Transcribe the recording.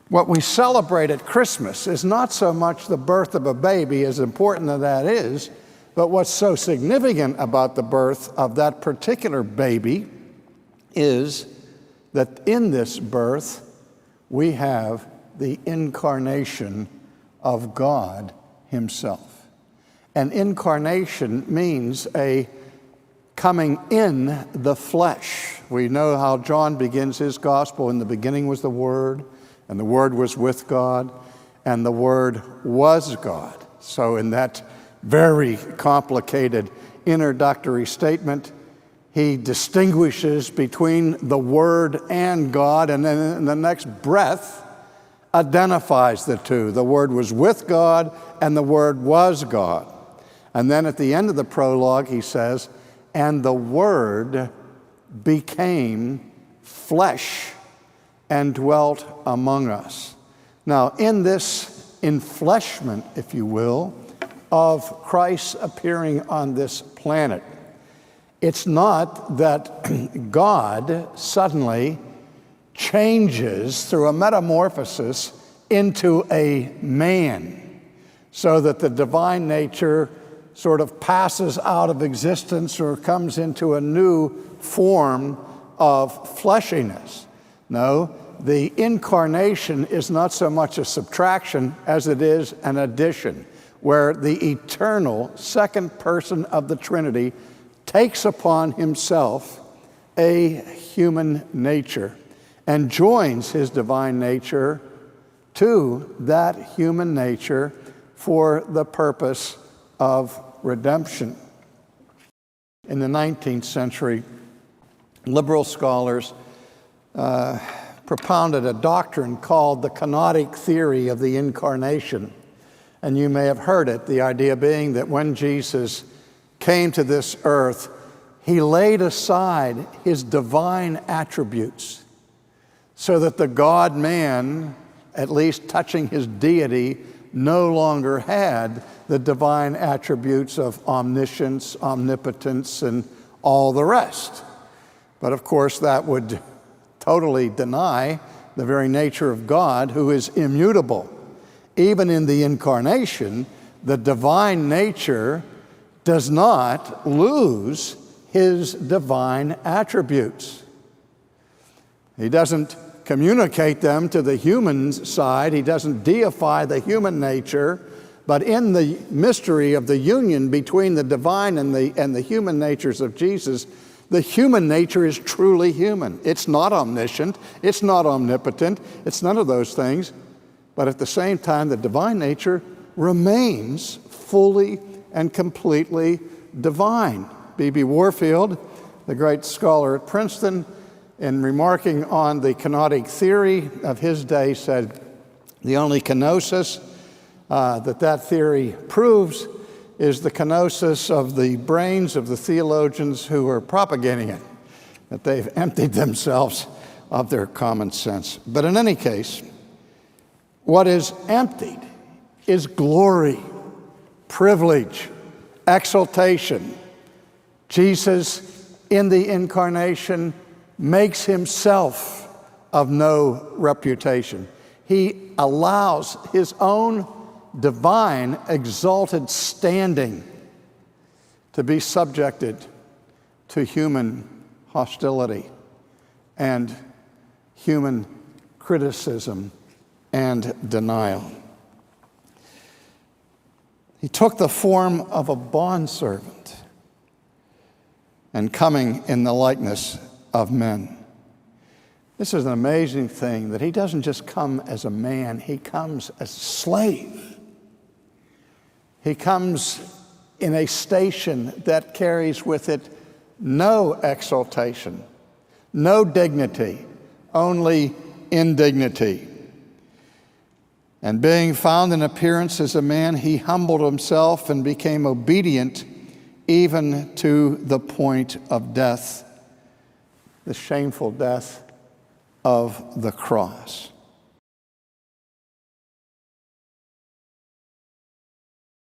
What we celebrate at Christmas is not so much the birth of a baby, as important as that is, but what's so significant about the birth of that particular baby is that in this birth we have the incarnation of God Himself. And incarnation means a coming in the flesh. We know how John begins his gospel. In the beginning was the Word, and the Word was with God, and the Word was God. So in that very complicated introductory statement, he distinguishes between the Word and God, and then in the next breath identifies the two. The Word was with God, and the Word was God. And then at the end of the prologue, he says, and the Word became flesh and dwelt among us. Now, in this enfleshment, if you will, of Christ appearing on this planet, it's not that God suddenly changes through a metamorphosis into a man, so that the divine nature sort of passes out of existence or comes into a new form of fleshiness. No, the incarnation is not so much a subtraction as it is an addition, where the eternal second person of the Trinity takes upon himself a human nature and joins his divine nature to that human nature for the purpose of redemption. In the 19th century, liberal scholars propounded a doctrine called the kenotic theory of the incarnation. And you may have heard it, the idea being that when Jesus came to this earth, he laid aside his divine attributes so that the God-man, at least touching his deity, no longer had the divine attributes of omniscience, omnipotence, and all the rest. But of course, that would totally deny the very nature of God, who is immutable. Even in the incarnation, the divine nature does not lose his divine attributes. He doesn't communicate them to the human side. He doesn't deify the human nature. But in the mystery of the union between the divine and the human natures of Jesus, the human nature is truly human. It's not omniscient. It's not omnipotent. It's none of those things. But at the same time, the divine nature remains fully and completely divine. B.B. Warfield, the great scholar at Princeton, in remarking on the kenotic theory of his day, said the only kenosis that theory proves is the kenosis of the brains of the theologians who are propagating it, that they've emptied themselves of their common sense. But in any case, what is emptied is glory, privilege, exaltation. Jesus, in the incarnation, makes himself of no reputation. He allows his own divine exalted standing to be subjected to human hostility and human criticism and denial. He took the form of a bondservant, and coming in the likeness of men. This is an amazing thing, that he doesn't just come as a man, he comes as a slave. He comes in a station that carries with it no exaltation, no dignity, only indignity. And being found in appearance as a man, he humbled himself and became obedient even to the point of death, the shameful death of the cross.